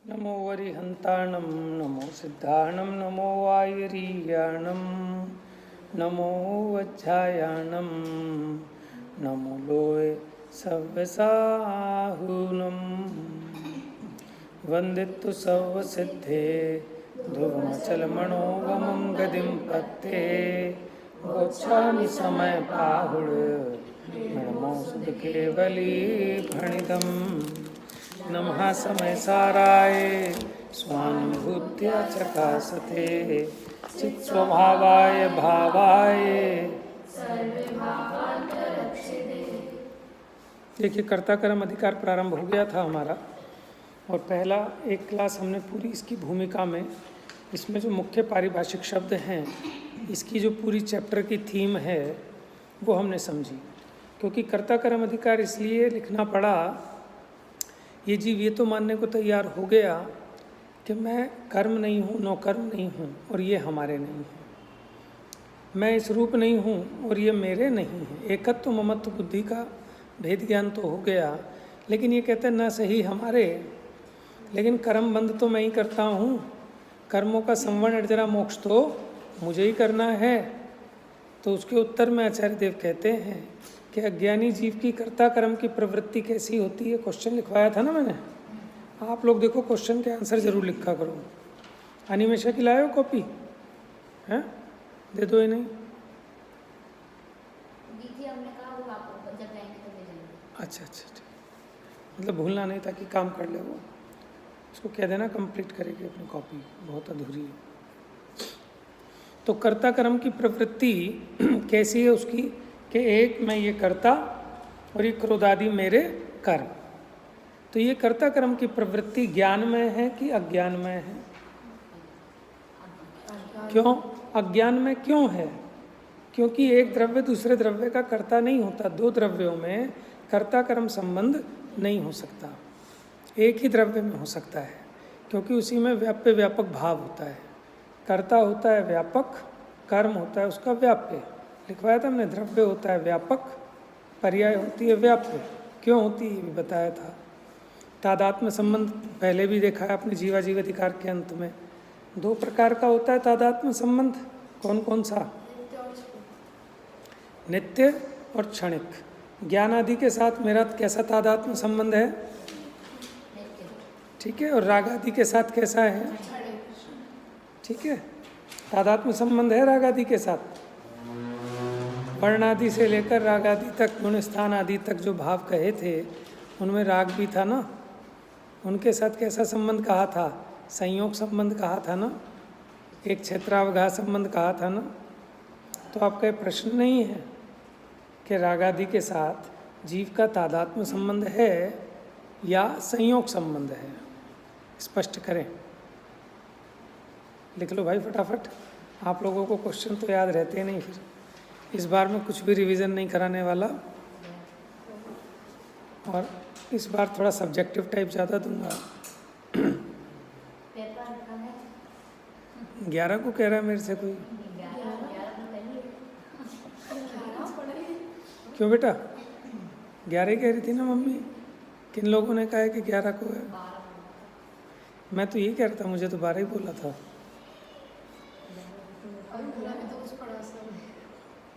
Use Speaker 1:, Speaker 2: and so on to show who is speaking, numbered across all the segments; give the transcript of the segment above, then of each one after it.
Speaker 1: नमो वरिहन्ताणं नमो सिद्धाणं नमो वायुरीयाणं नमो वज्रायाणं नमो लोय सव्यसाहुनं वन्दितु सर्वसिद्धे ध्रुवमचलमणोगमं गतिं पत्ते गोच्छामि समयपाहुड नमोऽस्तु केवलीभणितम् नमः समय साराय स्वानुभूत्या चकासते चित्स्वभावाय भावाय। देखिए, कर्ता कर्म अधिकार प्रारंभ हो गया था हमारा, और पहला एक क्लास हमने पूरी इसकी भूमिका में, इसमें जो मुख्य पारिभाषिक शब्द हैं, इसकी जो पूरी चैप्टर की थीम है वो हमने समझी। क्योंकि कर्ता कर्म अधिकार इसलिए लिखना पड़ा, ये जीव ये तो मानने को तैयार हो गया कि मैं कर्म नहीं हूँ, नौकर्म नहीं हूँ, और ये हमारे नहीं हैं। मैं इस रूप नहीं हूँ और ये मेरे नहीं हैं। एकत्व ममत्व बुद्धि का भेद ज्ञान तो हो गया, लेकिन ये कहते हैं ना सही हमारे, लेकिन कर्म बंध तो मैं ही करता हूँ, कर्मों का संवरण अर्जरा मोक्ष तो मुझे ही करना है। तो उसके उत्तर में आचार्य देव कहते हैं कि अज्ञानी जीव की कर्ता कर्म की प्रवृत्ति कैसी होती है। क्वेश्चन लिखवाया था ना मैंने, आप लोग देखो क्वेश्चन के आंसर जरूर लिखा करो। अनिमेशा की लाए हो कॉपी? हैं, दे दो। ही नहीं, अच्छा अच्छा ठीक, मतलब भूलना नहीं ताकि काम कर ले। वो उसको कह देना कंप्लीट करेगी अपनी कॉपी, बहुत अधूरी है। तो कर्ता कर्म की प्रवृत्ति कैसी है उसकी, कि एक मैं ये करता और ये क्रोधादि मेरे कर्म। तो ये कर्ता कर्म की प्रवृत्ति ज्ञान में है कि अज्ञान में है? क्यों अज्ञान में क्यों है? क्योंकि एक द्रव्य दूसरे द्रव्य का कर्ता नहीं होता। दो द्रव्यों में कर्ता कर्म संबंध नहीं हो सकता, एक ही द्रव्य में हो सकता है, क्योंकि उसी में व्याप्य व्यापक भाव होता है। कर्ता होता है व्यापक, कर्म होता है उसका व्याप्य। लिखवाया था हमने, द्रव्य होता है व्यापक, पर्याय होती है व्याप्य। क्यों होती है ये भी बताया था। तादात्म्य संबंध पहले भी देखा है आपने जीवाजीव अधिकार के अंत में। दो प्रकार का होता है तादात्म्य संबंध। कौन कौन सा? नित्य और क्षणिक। ज्ञान आदि के साथ मेरा कैसा तादात्म्य संबंध है? ठीक है। और राग आदि के साथ कैसा है? ठीक है, तादात्म्य संबंध है राग आदि के साथ। वर्ण आदि से लेकर राग आदि तक, गुण स्थान आदि तक जो भाव कहे थे उनमें राग भी था ना। उनके साथ कैसा संबंध कहा था? संयोग संबंध कहा था ना, एक क्षेत्रावघात संबंध कहा था ना। तो आपका ये प्रश्न नहीं है कि राग आदि के साथ जीव का तादात्म्य संबंध है या संयोग संबंध है, स्पष्ट करें। लिख लो भाई फटाफट, आप लोगों को क्वेश्चन तो याद रहते नहीं। फिर इस बार मैं कुछ भी रिवीजन नहीं कराने वाला, और इस बार थोड़ा सब्जेक्टिव टाइप ज़्यादा दूंगा। 11 को कह रहा है मेरे से कोई। क्यों बेटा? 11 कह रही थी ना मम्मी। किन लोगों ने कहा है कि 11 को है? मैं तो यही कह रहा था, मुझे तो 12 ही बोला था।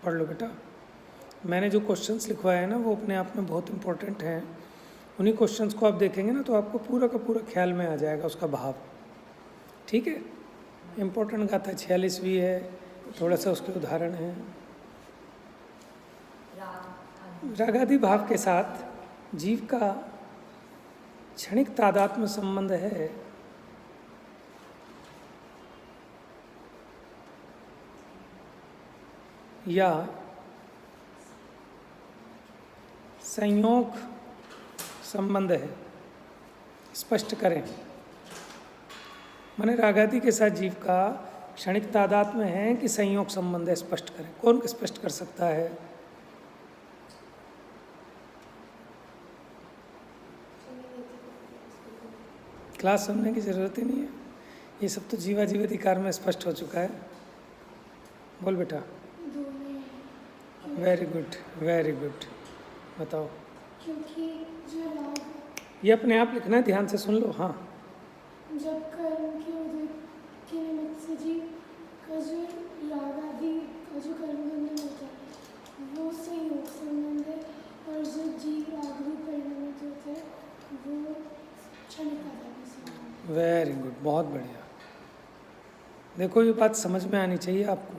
Speaker 1: पढ़ लो बेटा। मैंने जो क्वेश्चंस लिखवाए हैं ना वो अपने आप में बहुत इंपॉर्टेंट हैं। उन्हीं क्वेश्चंस को आप देखेंगे ना तो आपको पूरा का पूरा ख्याल में आ जाएगा उसका भाव। ठीक है, इम्पोर्टेंट गाथा 46वीं है, थोड़ा सा उसके उदाहरण हैं। रागादि भाव के साथ जीव का क्षणिक तादात्म्य संबंध है या संयोग संबंध है, स्पष्ट करें। माने रागादि के साथ जीव का क्षणिक तादात्म्य है कि संयोग संबंध है, स्पष्ट करें। कौन स्पष्ट कर सकता है? क्लास सुनने की जरूरत ही नहीं है, ये सब तो जीवाजीव अधिकार में स्पष्ट हो चुका है। बोल बेटा। Very good, very good. बताओ।
Speaker 2: क्योंकि जो राग
Speaker 1: ये अपने आप लिखना है, ध्यान से सुन लो। हाँ,
Speaker 2: जब कर्म के उदय के निमित्त से जीव का जो राग आदि का जो कर्म बंधन होता है वो संयोग संबंध है, और जो जीव राग रूप परिणमित होते हैं वो क्षणिक आदि संबंध।
Speaker 1: वेरी गुड, बहुत बढ़िया। देखो ये बात समझ में आनी चाहिए आपको।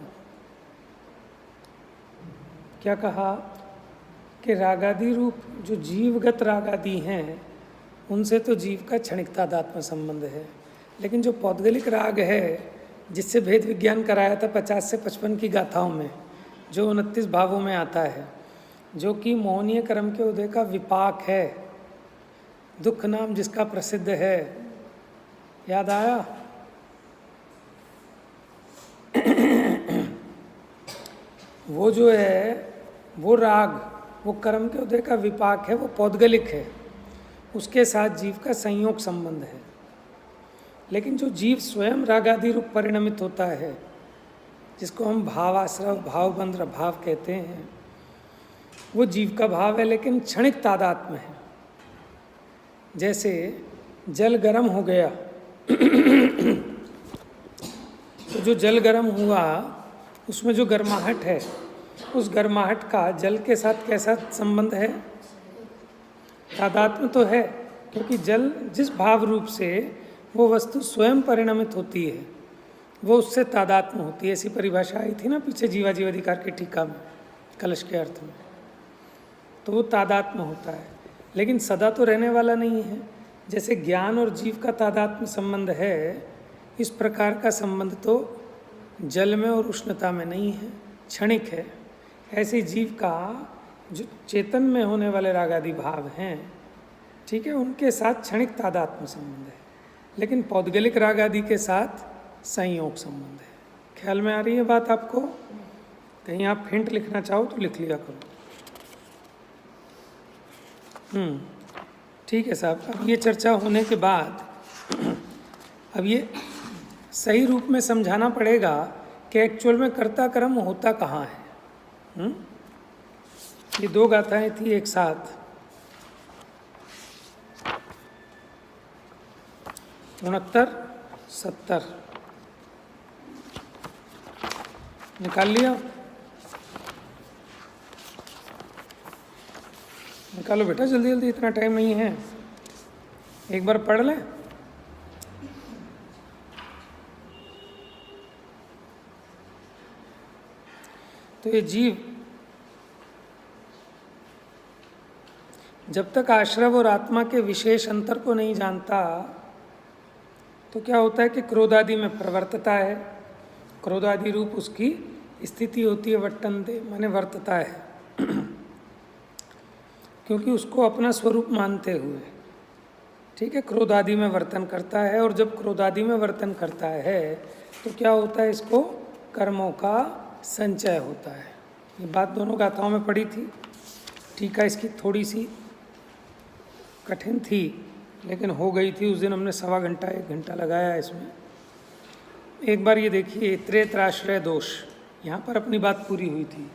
Speaker 1: क्या कहा कि रागादि रूप जो जीवगत रागादि हैं उनसे तो जीव का क्षणिक तादात्म्य संबंध है, लेकिन जो पौद्गलिक राग है जिससे भेद विज्ञान कराया था 50 से 55 की गाथाओं में, जो 29 भावों में आता है, जो कि मोहनीय कर्म के उदय का विपाक है, दुख नाम जिसका प्रसिद्ध है, याद आया? वो जो है वो राग, वो कर्म के उदय का विपाक है, वो पौद्गलिक है, उसके साथ जीव का संयोग संबंध है। लेकिन जो जीव स्वयं रागादि रूप परिणमित होता है, जिसको हम भावाश्रव भावबंध भाव कहते हैं, वो जीव का भाव है, लेकिन क्षणिक तादात्म्य है। जैसे जल गर्म हो गया तो जो जल गर्म हुआ उसमें जो गर्माहट है, उस गर्माहट का जल के साथ कैसा संबंध है? तादात्म्य तो है, क्योंकि जल जिस भाव रूप से वो वस्तु स्वयं परिणमित होती है वो उससे तादात्म्य होती है। ऐसी परिभाषा आई थी ना पीछे जीवा जीवाधिकार के टीका में, कलश के अर्थ में। तो वो तादात्म्य होता है, लेकिन सदा तो रहने वाला नहीं है। जैसे ज्ञान और जीव का तादात्म्य संबंध है, इस प्रकार का संबंध तो जल में और उष्णता में नहीं है, क्षणिक है। ऐसे जीव का जो चेतन में होने वाले रागादि भाव हैं, ठीक है, उनके साथ क्षणिक तादात्म्य संबंध है, लेकिन पौद्गलिक रागादि के साथ संयोग संबंध है। ख्याल में आ रही है बात आपको? कहीं आप हिंट लिखना चाहो तो लिख लिया करो। ठीक है साहब। अब ये चर्चा होने के बाद अब ये सही रूप में समझाना पड़ेगा कि एक्चुअल में कर्ता कर्म होता कहाँ है। ये दो गाथाएं थी एक साथ, 69, 70 निकाल लिया? निकालो बेटा जल्दी जल्दी, इतना टाइम नहीं है, एक बार पढ़ लें। तो ये जीव जब तक आश्रव और आत्मा के विशेष अंतर को नहीं जानता तो क्या होता है कि क्रोधादि में प्रवर्तता है। क्रोधादि रूप उसकी स्थिति होती है, वर्तनते माने वर्तता है क्योंकि उसको अपना स्वरूप मानते हुए, ठीक है, क्रोधादि में वर्तन करता है। और जब क्रोधादि में वर्तन करता है तो क्या होता है, इसको कर्मों का संचय होता है। ये बात दोनों गाथाओं में पढ़ी थी। टीका इसकी थोड़ी सी कठिन थी, लेकिन हो गई थी। उस दिन हमने 1.25 घंटा 1 घंटा लगाया इसमें। एक बार ये देखिए, इतरेत्राश्रय दोष, यहाँ पर अपनी बात पूरी हुई थी।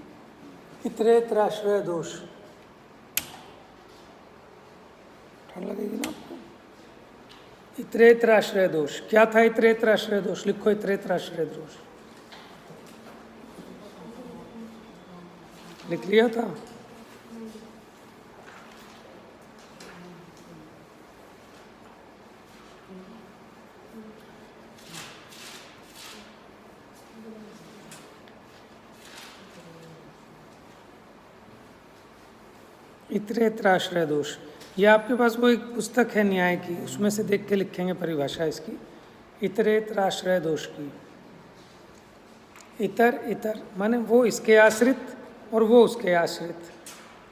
Speaker 1: इतरेत्राश्रय दोष, ठंड लगेगी ना आपको? इतरेत्राश्रय दोष क्या था? इतरेत्राश्रय दोष लिखो, इतरेत्राश्रय दोष लिख लिया था? इतरेत्राश्रय दोष, ये आपके पास वो एक पुस्तक है न्याय की, उसमें से देख के लिखेंगे परिभाषा इसकी, इतरेत्राश्रय दोष की। इतर इतर माने वो इसके आश्रित और वो उसके आश्रित।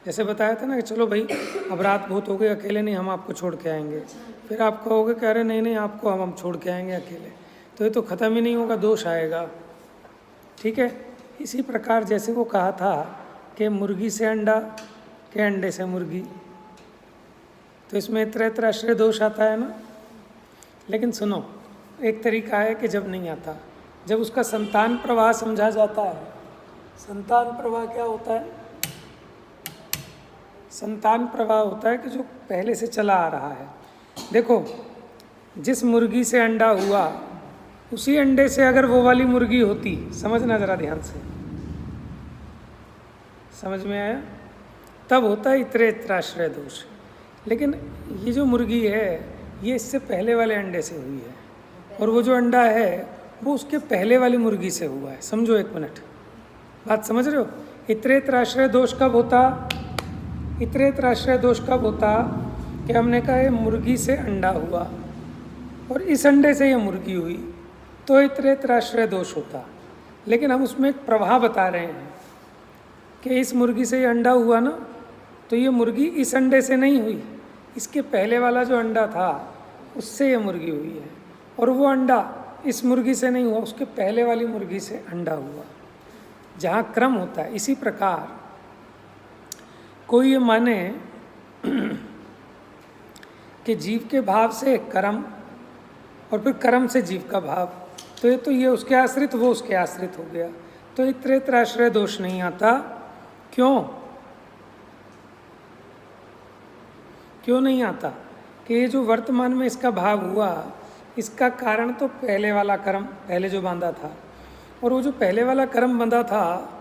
Speaker 1: जैसे बताया था ना कि चलो भाई अब रात बहुत हो गई, अकेले नहीं, हम आपको छोड़ के आएंगे। फिर आप कहोगे कह रहे नहीं नहीं आपको हम छोड़ के आएंगे अकेले, तो ये तो ख़त्म ही नहीं होगा, दोष आएगा। ठीक है, इसी प्रकार जैसे वो कहा था कि मुर्गी से अंडा के अंडे से मुर्गी, तो इसमें इतरेत्राश्रय दोष आता है ना। लेकिन सुनो, एक तरीका है कि जब नहीं आता, जब उसका संतान प्रवाह समझा जाता है। संतान प्रवाह क्या होता है? संतान प्रवाह होता है कि जो पहले से चला आ रहा है। देखो, जिस मुर्गी से अंडा हुआ उसी अंडे से अगर वो वाली मुर्गी होती, समझना ज़रा ध्यान से, समझ में आया, तब होता है इतरेतराश्रय दोष। लेकिन ये जो मुर्गी है ये इससे पहले वाले अंडे से हुई है, और वो जो अंडा है वो उसके पहले वाली मुर्गी से हुआ है। समझो, एक मिनट, बात समझ रहे हो? इतरेतराश्रय दोष कब होता? इतरेतराश्रय दोष कब होता कि हमने कहा ये मुर्गी से अंडा हुआ और इस अंडे से ये मुर्गी हुई, तो इतरेतराश्रय दोष होता। लेकिन हम उसमें एक प्रभाव बता रहे हैं कि इस मुर्गी से ये अंडा हुआ ना, तो ये मुर्गी इस अंडे से नहीं हुई, इसके पहले वाला जो अंडा था उससे ये मुर्गी हुई है, और वो अंडा इस मुर्गी से नहीं हुआ, उसके पहले वाली मुर्गी से अंडा हुआ, जहाँ क्रम होता है। इसी प्रकार कोई ये माने कि जीव के भाव से कर्म और फिर कर्म से जीव का भाव, तो ये उसके आश्रित, वो उसके आश्रित हो गया, तो इतरेतराश्रय दोष नहीं आता। क्यों नहीं आता? कि ये जो वर्तमान में इसका भाव हुआ, इसका कारण तो पहले वाला कर्म, पहले जो बांधा था, और वो जो पहले वाला कर्म बंधा था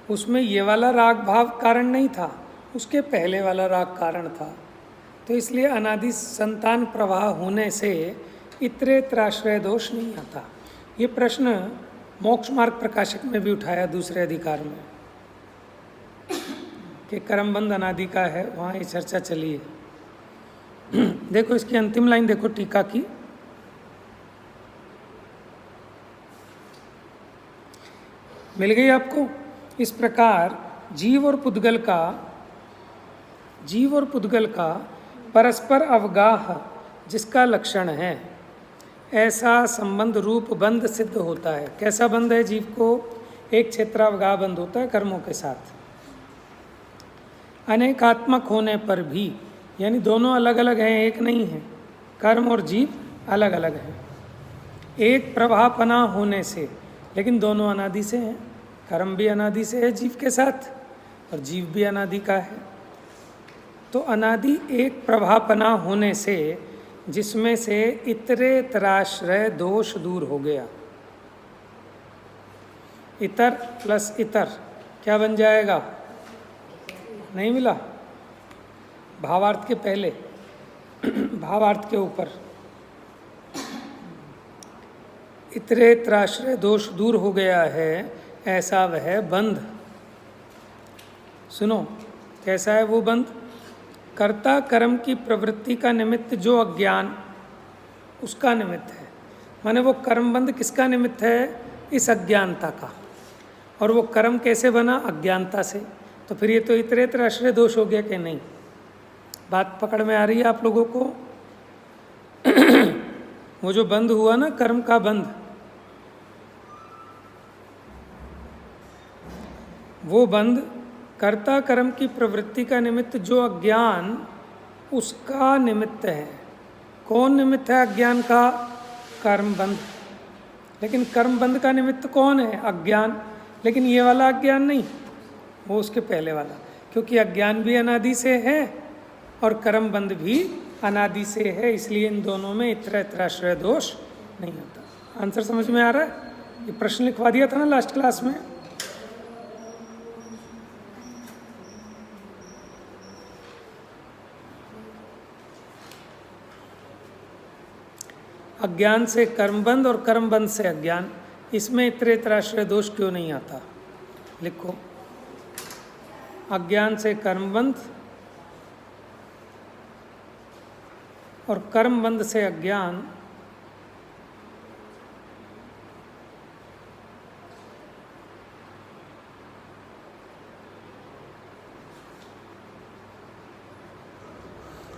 Speaker 1: उसमें ये वाला राग भाव कारण नहीं था, उसके पहले वाला राग कारण था। तो इसलिए अनादि संतान प्रवाह होने से इतरेतराश्रय दोष नहीं आता। ये प्रश्न मोक्ष मार्ग प्रकाशक में भी उठाया दूसरे अधिकार में कि कर्मबंध अनादि का है, वहाँ ये चर्चा चली है। देखो इसकी अंतिम लाइन देखो टीका की, मिल गई आपको? इस प्रकार जीव और पुद्गल का परस्पर अवगाह जिसका लक्षण है, ऐसा संबंध रूप बंध सिद्ध होता है। कैसा बंध है जीव को? एक क्षेत्रावगाह बंध होता है कर्मों के साथ। अनेकात्मक होने पर भी, यानी दोनों अलग अलग हैं, एक नहीं है, कर्म और जीव अलग अलग हैं। एक प्रभापना होने से, लेकिन दोनों अनादि से हैं, कर्म भी अनादि से है जीव के साथ और जीव भी अनादि का है। तो अनादि एक प्रभापना होने से जिसमें से इतरेतराश्रय दोष दूर हो गया। इतर प्लस इतर क्या बन जाएगा? नहीं मिला? भावार्थ के पहले, भावार्थ के ऊपर इतरेतराश्रय दोष दूर हो गया है, ऐसा वह बंध। सुनो, कैसा है वो बंध? कर्ता कर्म की प्रवृत्ति का निमित्त जो अज्ञान, उसका निमित्त है। माने वो कर्म बंध किसका निमित्त है? इस अज्ञानता का। और वो कर्म कैसे बना? अज्ञानता से। तो फिर ये तो इतरेतराश्रय दोष हो गया कि नहीं? बात पकड़ में आ रही है आप लोगों को? वो जो बंध हुआ ना, कर्म का बंध, वो बंध कर्ता कर्म की प्रवृत्ति का निमित्त जो अज्ञान, उसका निमित्त है। कौन निमित्त है अज्ञान का? कर्म बंध। लेकिन कर्म बंध का निमित्त कौन है? अज्ञान। लेकिन ये वाला अज्ञान नहीं, वो उसके पहले वाला, क्योंकि अज्ञान भी अनादि से है और कर्म बंध भी अनादि से है, इसलिए इन दोनों में इतरेतराश्रय दोष नहीं होता। आंसर समझ में आ रहा है? ये प्रश्न लिखवा दिया था ना लास्ट क्लास में। अज्ञान से कर्मबंध और कर्मबंध से अज्ञान, इसमें इतरेतराश्रय दोष क्यों नहीं आता? लिखो, अज्ञान से कर्मबंध और कर्मबंध से अज्ञान,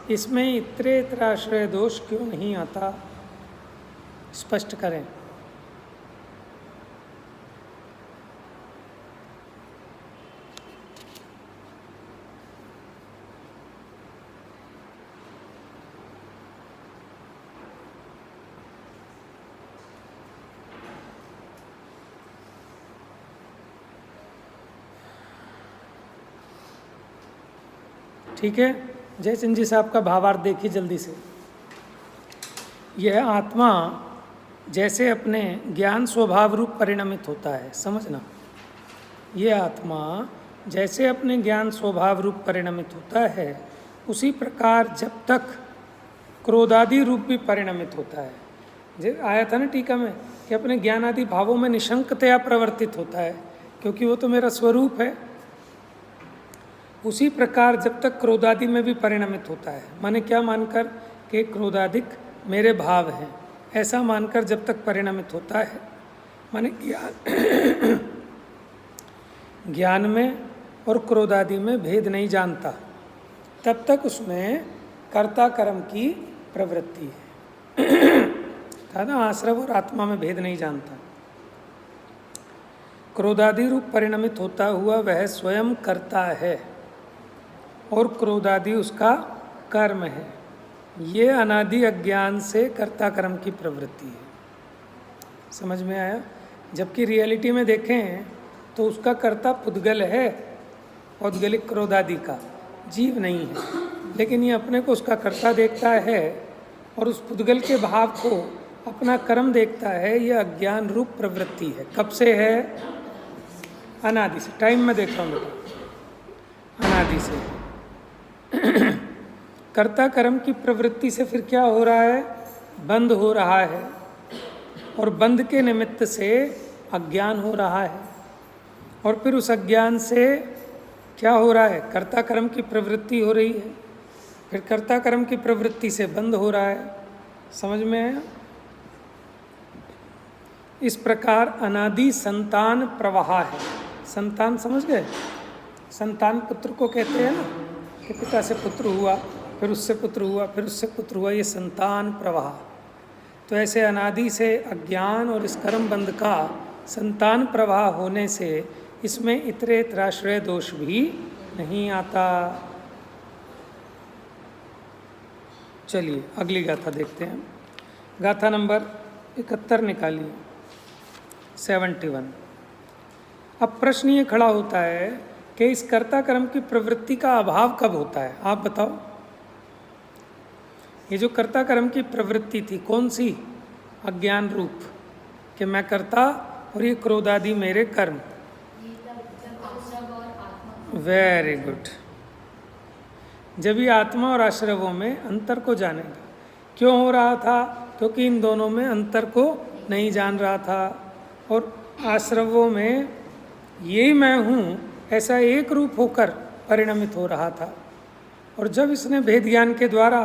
Speaker 1: इसमें इतरेतराश्रय दोष क्यों नहीं आता? स्पष्ट करें। ठीक है, जयचंद जी साहब का भावार्थ देखिए जल्दी से। यह आत्मा जैसे अपने ज्ञान स्वभाव रूप परिणमित होता है, समझना, यह आत्मा जैसे अपने ज्ञान स्वभाव रूप परिणमित होता है उसी प्रकार जब तक क्रोधादि रूप भी परिणमित होता है। जो आया था ना टीका में कि अपने ज्ञान आदि भावों में निशंकतया प्रवर्तित होता है, क्योंकि वो तो मेरा स्वरूप है। उसी प्रकार जब तक क्रोधादि में भी परिणमित होता है, माने क्या मानकर कि क्रोधादिक मेरे भाव हैं, ऐसा मानकर जब तक परिणमित होता है, माने ज्ञान में और क्रोधादि में भेद नहीं जानता, तब तक उसमें कर्ता कर्म की प्रवृत्ति है। था ना, आश्रव और आत्मा में भेद नहीं जानता। क्रोधादि रूप परिणमित होता हुआ वह स्वयं करता है और क्रोधादि उसका कर्म है। ये अनादि अज्ञान से कर्ता कर्म की प्रवृत्ति है। समझ में आया? जबकि रियलिटी में देखें तो उसका कर्ता पुद्गल है, औद्गलिक क्रोधादि का, जीव नहीं है। लेकिन ये अपने को उसका कर्ता देखता है और उस पुद्गल के भाव को अपना कर्म देखता है। यह अज्ञान रूप प्रवृत्ति है। कब से है? अनादि से। टाइम में देख रहा हूँ बेटा, अनादि से। कर्ता कर्म की प्रवृत्ति से फिर क्या हो रहा है? बंध हो रहा है, और बंध के निमित्त से अज्ञान हो रहा है, और फिर उस अज्ञान से क्या हो रहा है? कर्ता कर्म की प्रवृत्ति हो रही है, फिर कर्ता कर्म की प्रवृत्ति से बंध हो रहा है। समझ में आया? इस प्रकार अनादि संतान प्रवाह है। संतान समझ गए? संतान पुत्र को कहते हैं ना, कि पिता से पुत्र हुआ, फिर उससे पुत्र हुआ, फिर उससे पुत्र हुआ, ये संतान प्रवाह। तो ऐसे अनादि से अज्ञान और इस कर्म बंध का संतान प्रवाह होने से इसमें इतरेतराश्रय दोष भी नहीं आता। चलिए अगली गाथा देखते हैं। गाथा नंबर 71 निकालिए, 71। अब प्रश्न ये खड़ा होता है कि इस कर्ता कर्म की प्रवृत्ति का अभाव कब होता है? आप बताओ। ये जो कर्ता कर्म की प्रवृत्ति थी, कौन सी? अज्ञान रूप, कि मैं कर्ता और ये क्रोधादि मेरे कर्म। Very good. जब ये आत्मा और आश्रवों में अंतर को जानेगा। क्यों हो रहा था? क्योंकि इन दोनों में अंतर को नहीं जान रहा था, और आश्रवों में यही मैं हूँ ऐसा एक रूप होकर परिणमित हो रहा था। और जब इसने भेद ज्ञान के द्वारा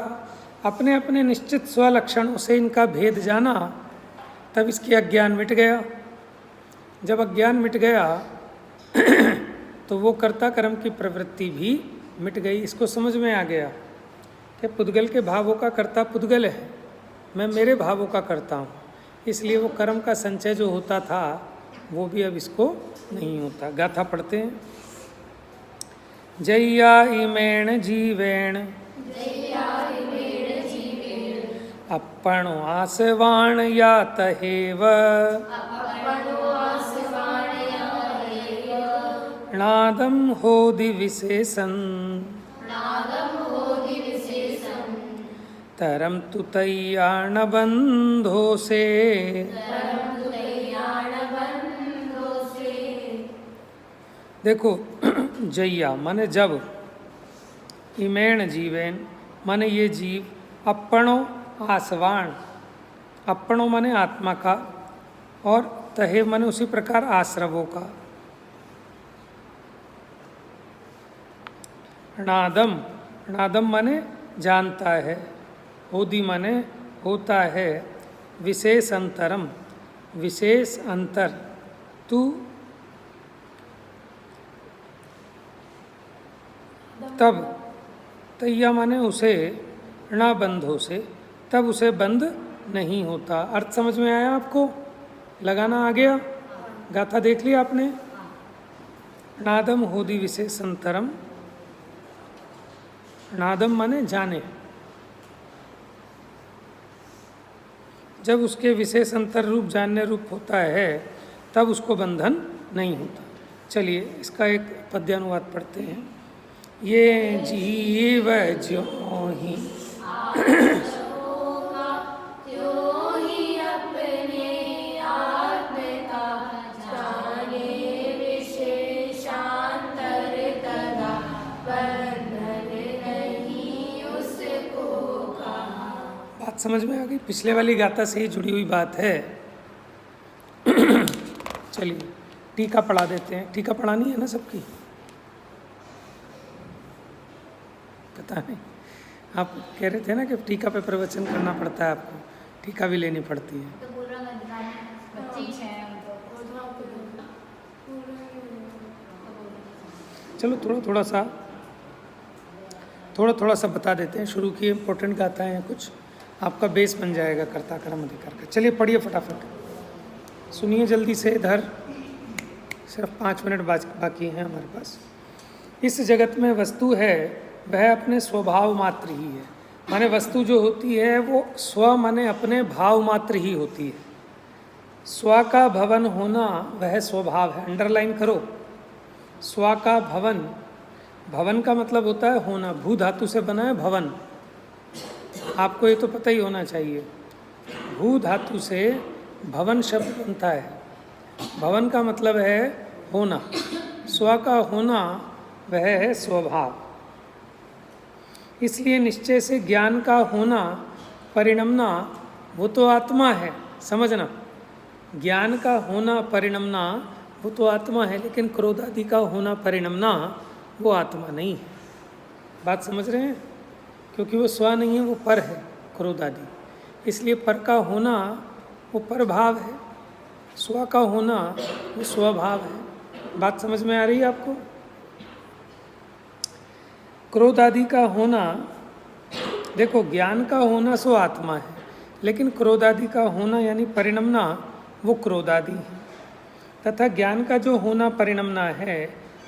Speaker 1: अपने अपने निश्चित स्वलक्षणों से इनका भेद जाना, तब इसकी अज्ञान मिट गया। जब अज्ञान मिट गया तो वो कर्ता कर्म की प्रवृत्ति भी मिट गई। इसको समझ में आ गया कि पुद्गल के भावों का कर्ता पुद्गल है, मैं मेरे भावों का करता हूँ, इसलिए वो कर्म का संचय जो होता था वो भी अब इसको नहीं होता। गाथा पढ़ते हैं। जय्या इमेण जीवेण अपणो आसवाण यात हेव नादम होदि विशेषं तरम तु तय्याण बंधो से। देखो, जय्या माने जब, इमेण जीवेन माने ये जीव, अपणो आसवाण, अपणो माने आत्मा का, और तहे माने उसी प्रकार आश्रवों का। नादम, नादम माने जानता है, होदि माने होता है, विशेष अंतरम विशेष अंतर, तू तब, तैया माने उसे, णा बंधो से, तब उसे बंध नहीं होता। अर्थ समझ में आया आपको? लगाना आ गया? गाथा देख लिया आपने? नादम होदि विशेष अंतरम, नादम माने जाने, जब उसके विशेष अंतर रूप जानने रूप होता है तब उसको बंधन नहीं होता। चलिए इसका एक पद्यानुवाद पढ़ते हैं। ये जीव ज्यों ही बात समझ में आ गई? पिछले वाली गाथा से ही जुड़ी हुई बात है। चलिए टीका पढ़ा देते हैं। टीका पढ़ानी है ना सबकी? पता नहीं, आप कह रहे थे ना कि टीका पे प्रवचन करना पड़ता है, आपको टीका भी लेनी पड़ती है।
Speaker 3: तो बोल रहा बच्चे ही हैं उनको।
Speaker 1: चलो थोड़ा सा बता देते हैं। शुरू की इम्पोर्टेंट गाथाएं हैं कुछ, आपका बेस बन जाएगा कर्ता कर्म अधिकार का। चलिए पढ़िए फटाफट, सुनिए जल्दी से। इधर सिर्फ 5 मिनट बाकी हैं हमारे पास। इस जगत में वस्तु है वह अपने स्वभाव मात्र ही है। माने वस्तु जो होती है वो स्व माने अपने भाव मात्र ही होती है। स्व का भवन होना वह स्वभाव है। अंडरलाइन करो, स्व का भवन, भवन का मतलब होता है होना। भू धातु से बना है भवन, आपको ये तो पता ही होना चाहिए। भू धातु से भवन शब्द बनता है। भवन का मतलब है होना, स्व का होना वह है स्वभाव। इसलिए निश्चय से ज्ञान का होना परिणमना वो तो आत्मा है। समझना, ज्ञान का होना परिणमना वो तो आत्मा है, लेकिन क्रोध आदि का होना परिणमना वो आत्मा नहीं है। बात समझ रहे हैं? क्योंकि वो स्व नहीं है, वो पर है क्रोध आदि। इसलिए पर का होना वो परभाव है, स्व का होना वो स्वभाव है। बात समझ में आ रही है आपको? क्रोध आदि का होना, देखो ज्ञान का होना सो आत्मा है, लेकिन क्रोध आदि का होना यानी परिणमना वो क्रोध आदि है। तथा ज्ञान का जो होना परिणमना है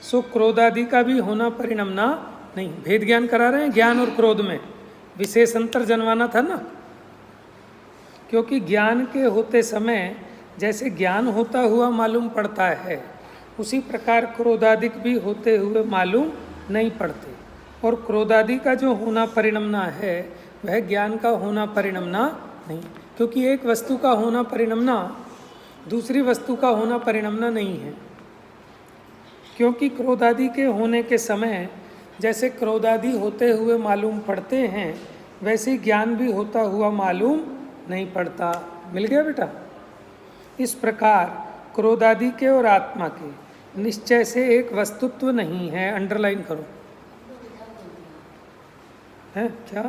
Speaker 1: सो क्रोध आदि का भी होना परिणमना नहीं। भेद ज्ञान करा रहे हैं ज्ञान और क्रोध में, विशेष अंतर जनवाना था ना। क्योंकि ज्ञान के होते समय जैसे ज्ञान होता हुआ मालूम पड़ता है, उसी प्रकार क्रोधादिक भी होते हुए मालूम नहीं पड़ते। और क्रोधादि का जो होना परिणमना है वह ज्ञान का होना परिणमना नहीं। क्योंकि एक वस्तु का होना परिणमना दूसरी वस्तु का होना परिणमना नहीं है। क्योंकि क्रोधादि के होने के समय जैसे क्रोधादि होते हुए मालूम पड़ते हैं, वैसे ज्ञान भी होता हुआ मालूम नहीं पड़ता। मिल गया बेटा? इस प्रकार क्रोधादि के और आत्मा के निश्चय से एक वस्तुत्व नहीं है। अंडरलाइन करो। है क्या?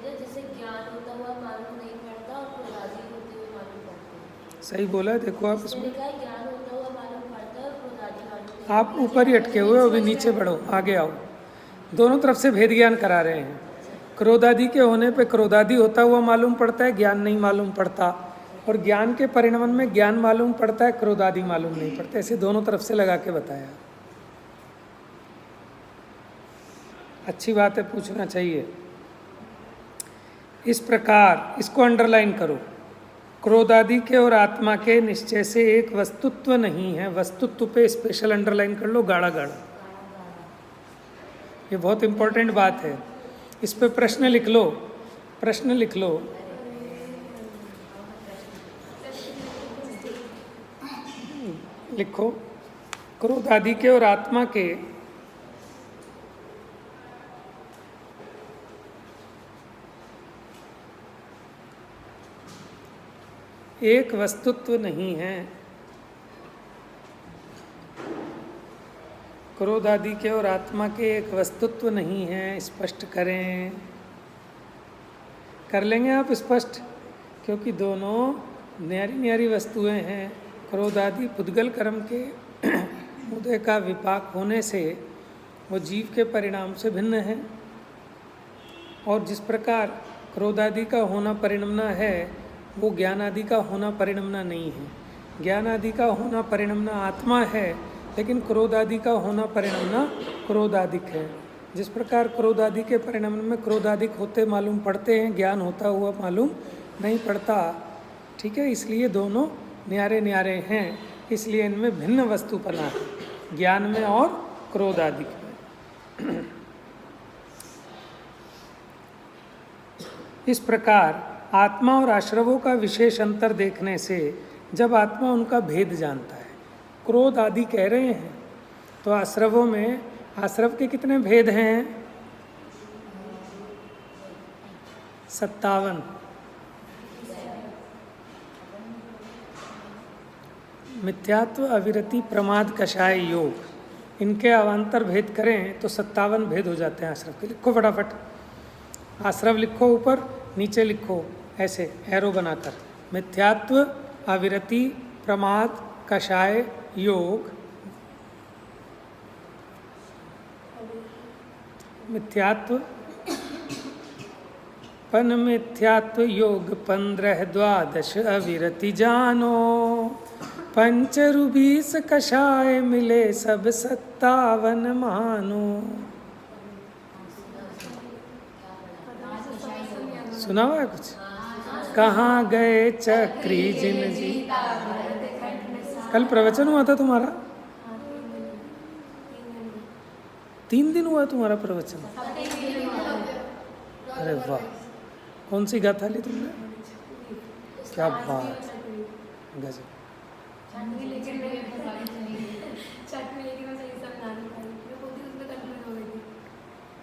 Speaker 3: जैसे ज्ञान होता हुआ मालूम नहीं पड़ता और क्रोधादि होते हुए मालूम पड़ता है।
Speaker 1: सही बोला है। देखो आप इसमें
Speaker 3: ज्ञान होता हुआ मालूम पड़ता है और क्रोधादि मालूम।
Speaker 1: आप ऊपर ही अटके हुए हो, अभी नीचे बढ़ो, आगे आओ। दोनों तरफ से भेद ज्ञान करा रहे हैं। क्रोधादि के होने पे क्रोधादि होता हुआ मालूम पड़ता है, ज्ञान नहीं मालूम पड़ता। और ज्ञान के परिणमन में ज्ञान मालूम पड़ता है, क्रोधादि मालूम नहीं पड़ता। ऐसे दोनों तरफ से लगा के बताया। अच्छी बात है, पूछना चाहिए। इस प्रकार इसको अंडरलाइन करो। क्रोधादि के और आत्मा के निश्चय से एक वस्तुत्व नहीं है। वस्तुत्व पे स्पेशल अंडरलाइन कर लो, गाढ़ा गाढ़ा। ये बहुत इंपॉर्टेंट बात है। इस पे प्रश्न लिख लो, प्रश्न लिख लो। लिखो, क्रोधादि के और आत्मा के एक वस्तुत्व नहीं है। क्रोध आदि के और आत्मा के एक वस्तुत्व नहीं है। स्पष्ट करें। कर लेंगे आप स्पष्ट? क्योंकि दोनों न्यारी न्यारी वस्तुएं हैं। क्रोध आदि पुद्गल कर्म के उदय का विपाक होने से वो जीव के परिणाम से भिन्न है। और जिस प्रकार क्रोध आदि का होना परिणमना है, वो ज्ञान आदि का होना परिणमना नहीं है। ज्ञान आदि का होना परिणमना आत्मा है, लेकिन क्रोध आदि का होना परिणमना क्रोधादिक है। जिस प्रकार क्रोध आदि के परिणमन में क्रोधादिक होते मालूम पड़ते हैं, ज्ञान होता हुआ मालूम नहीं पड़ता। ठीक है, इसलिए दोनों न्यारे न्यारे हैं। इसलिए इनमें भिन्न वस्तुपना है, ज्ञान में और क्रोध आदिक में। इस प्रकार आत्मा और आश्रवों का विशेष अंतर देखने से जब आत्मा उनका भेद जानता है, क्रोध आदि कह रहे हैं, तो आश्रवों में आश्रव के कितने भेद हैं? 57। मिथ्यात्व, अविरति, प्रमाद, कषाय, योग, इनके अवान्तर भेद करें तो 57 भेद हो जाते हैं आश्रव के। लिखो फटाफट, आश्रव लिखो, ऊपर नीचे लिखो ऐसे एरो बनाकर। मिथ्यात्व, अविरति, प्रमाद, कषाय, योग। मिथ्यात्व पन मिथ्यात्व योग 15 द्वादश अविरति जानो, पंचरु 20 कषाय मिले सब 57 मानो। सुना हुआ है कुछ? कहाँ गए चक्री जिन जी। कल प्रवचन हुआ था तुम्हारा? 3 दिन हुआ तुम्हारा प्रवचन? अरे वाह, कौन सी गाथा ली तुमने? क्या बात, गजब।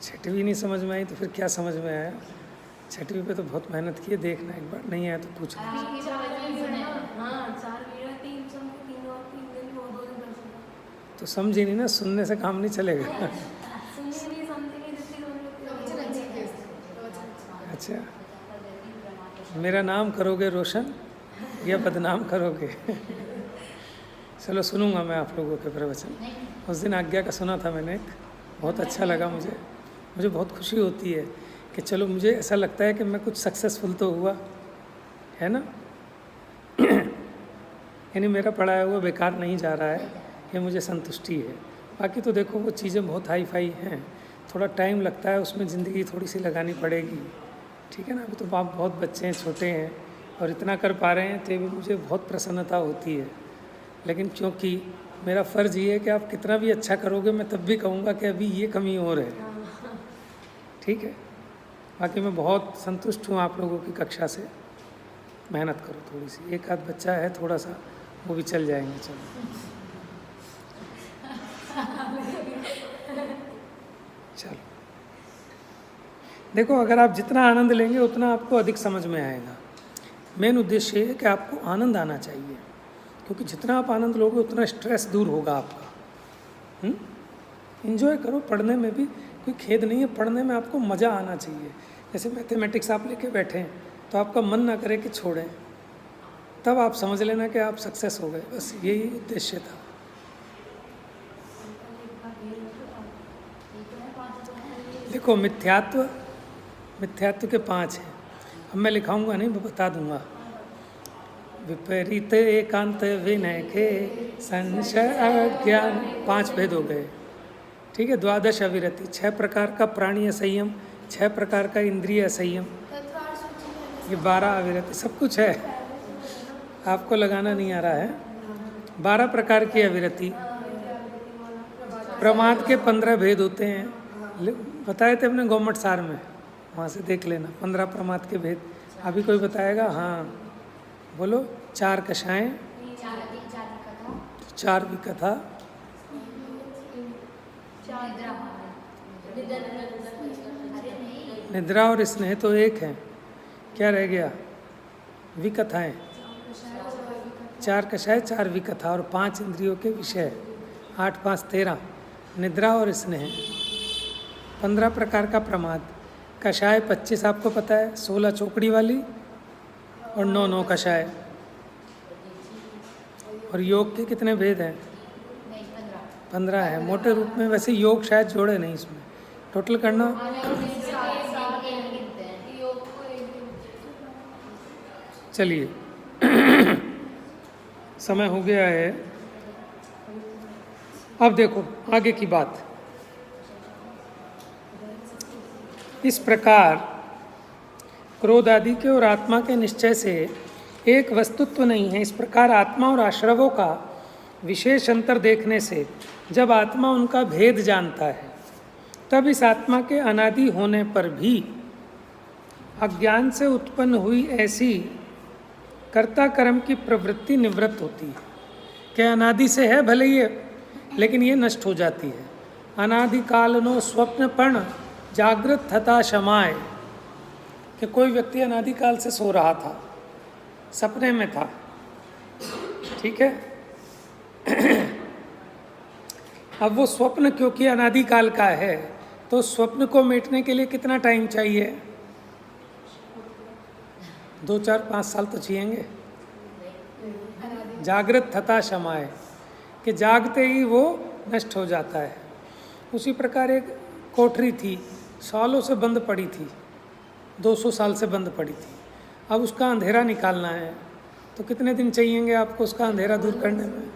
Speaker 1: छठवीं नहीं समझ में आई तो फिर क्या समझ में आया? छठवीं पे तो बहुत मेहनत की है, देखना एक बार, नहीं आया तो पूछना। तो समझी नहीं ना, सुनने से काम नहीं चलेगा। अच्छा, मेरा नाम करोगे रोशन या बदनाम करोगे? चलो सुनूंगा मैं आप लोगों के प्रवचन। उस दिन आज्ञा का सुना था मैंने, बहुत अच्छा लगा मुझे बहुत खुशी होती है कि चलो, मुझे ऐसा लगता है कि मैं कुछ सक्सेसफुल तो हुआ है ना। यानी मेरा पढ़ाया हुआ बेकार नहीं जा रहा है, ये मुझे संतुष्टि है। बाकी तो देखो वो चीज़ें बहुत हाई फाई हैं, थोड़ा टाइम लगता है उसमें, ज़िंदगी थोड़ी सी लगानी पड़ेगी, ठीक है ना। अभी तो आप बहुत बच्चे हैं, छोटे हैं, और इतना कर पा रहे हैं तो भी मुझे बहुत प्रसन्नता होती है। लेकिन क्योंकि मेरा फ़र्ज़ ये है कि आप कितना भी अच्छा करोगे, मैं तब भी कहूँगा कि अभी ये कमी और है, ठीक है। बाकी मैं बहुत संतुष्ट हूँ आप लोगों की कक्षा से। मेहनत करो थोड़ी सी, एक आध बच्चा है थोड़ा सा, वो भी चल जाएंगे। चलो देखो, अगर आप जितना आनंद लेंगे उतना आपको अधिक समझ में आएगा। मेन उद्देश्य ये है कि आपको आनंद आना चाहिए, क्योंकि जितना आप आनंद लोगे उतना स्ट्रेस दूर होगा आपका। एंजॉय करो, पढ़ने में भी कोई खेद नहीं है, पढ़ने में आपको मज़ा आना चाहिए। जैसे मैथमेटिक्स आप लेके बैठे हैं तो आपका मन ना करे कि छोड़ें, तब आप समझ लेना कि आप सक्सेस हो गए। बस यही उद्देश्य था। देखो, मिथ्यात्व के 5 हैं। अब मैं लिखाऊंगा नहीं, मैं बता दूंगा। विपरीत एकांत विनय के संशय अज्ञान, 5 भेद हो गए, ठीक है। द्वादश अविरति, 6 प्रकार का प्राणीय संयम, 6 प्रकार का इंद्रिय संयम, ये 12 अविरति, सब कुछ है, आपको लगाना नहीं आ रहा है। 12 प्रकार की अविरति। प्रमाद के 15 भेद होते हैं, बताए थे अपने गवर्नमेंट सार में, वहाँ से देख लेना 15 प्रमाद के भेद। अभी कोई बताएगा? हाँ बोलो। 4 कषाएं, 4 विकथा, निद्रा और स्नेह तो एक है, क्या रह गया? विकथाएं। 4 कषाय, 4 विकथा और 5 इंद्रियों के विषय, 8 5 13, निद्रा और स्नेह। 15 प्रकार का प्रमाद। कषाय 25 आपको पता है, 16 चौकड़ी वाली और 9 कषाय। और योग के कितने भेद हैं? 15 है मोटे रूप में। वैसे योग शायद जोड़े नहीं इसमें, टोटल करना। चलिए समय हो गया है, अब देखो आगे की बात। इस प्रकार क्रोध आदि के और आत्मा के निश्चय से एक वस्तुत्व नहीं है। इस प्रकार आत्मा और आश्रवों का विशेष अंतर देखने से जब आत्मा उनका भेद जानता है, तब इस आत्मा के अनादि होने पर भी अज्ञान से उत्पन्न हुई ऐसी कर्ता कर्म की प्रवृत्ति निवृत्त होती है। क्या अनादि से है भले ये, लेकिन ये नष्ट हो जाती है। अनादि कालनो स्वप्नपर्ण जागृत तथा क्षमाए, कि कोई व्यक्ति अनादिकाल से सो रहा था, सपने में था, ठीक है, अब वो स्वप्न क्योंकि अनादिकाल का है, तो स्वप्न को मिटने के लिए कितना टाइम चाहिए? 2, 4, 5 साल तो चाहिएंगे। जागृत तथा समाय, कि जागते ही वो नष्ट हो जाता है। उसी प्रकार एक कोठरी थी, सालों से बंद पड़ी थी, 200 साल से बंद पड़ी थी। अब उसका अंधेरा निकालना है तो कितने दिन चाहिएंगे आपको उसका अंधेरा दूर करने में?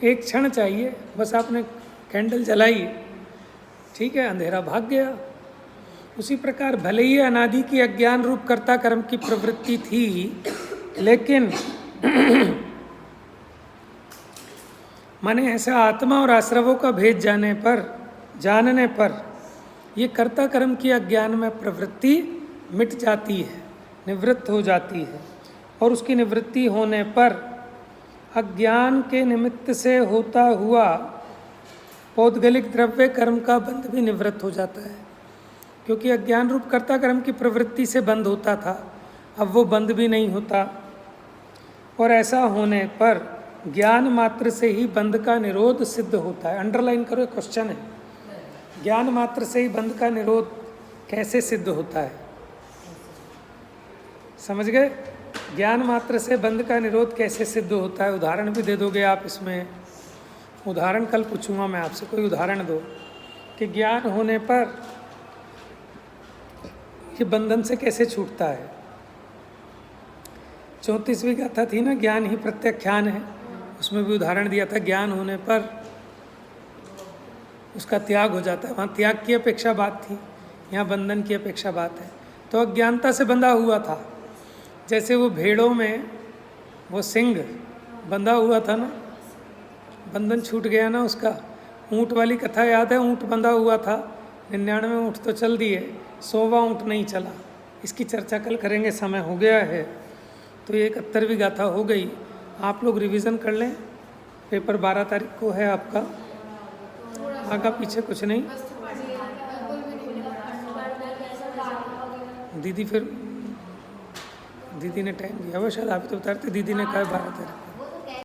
Speaker 1: एक क्षण चाहिए, बस आपने कैंडल जलाई, ठीक है, अंधेरा भाग गया। उसी प्रकार भले ही अनादि की अज्ञान रूप कर्ता कर्म की प्रवृत्ति थी, लेकिन माने ऐसा आत्मा और आश्रवों का भेद जानने पर ये कर्ता कर्म की अज्ञान में प्रवृत्ति मिट जाती है, निवृत्त हो जाती है। और उसकी निवृत्ति होने पर अज्ञान के निमित्त से होता हुआ पौद्गलिक द्रव्य कर्म का बंध भी निवृत्त हो जाता है, क्योंकि अज्ञान रूप कर्ता कर्म की प्रवृत्ति से बंध होता था, अब वो बंद भी नहीं होता। और ऐसा होने पर ज्ञान मात्र से ही बंध का निरोध सिद्ध होता है। अंडरलाइन करो, क्वेश्चन है, ज्ञान मात्र से ही बंध का निरोध कैसे सिद्ध होता है? समझ गए? ज्ञान मात्र से बंध का निरोध कैसे सिद्ध होता है? उदाहरण भी दे दोगे आप इसमें? उदाहरण कल पूछूंगा मैं आपसे, कोई उदाहरण दो कि ज्ञान होने पर ये बंधन से कैसे छूटता है। 34वीं गाथा थी ना, ज्ञान ही प्रत्याख्यान है, उसमें भी उदाहरण दिया था, ज्ञान होने पर उसका त्याग हो जाता है। वहाँ त्याग की अपेक्षा बात थी, यहाँ बंधन की अपेक्षा बात है। तो अज्ञानता से बंधा हुआ था, जैसे वो भेड़ों में वो सिंह बंधा हुआ था ना, बंधन छूट गया ना उसका। ऊँट वाली कथा याद है, ऊँट बंधा हुआ था, 99 ऊँट तो चल दिए, 100वां ऊँट नहीं चला। इसकी चर्चा कल करेंगे, समय हो गया है। तो ये 71वीं गाथा हो गई। आप लोग रिवीजन कर लें, पेपर 12 तारीख को है आपका, आगा पीछे कुछ नहीं। दीदी ने टाइम दिया हुआ शायद, आप तो बता रहे थे दीदी ने कहा 12 तारीख को।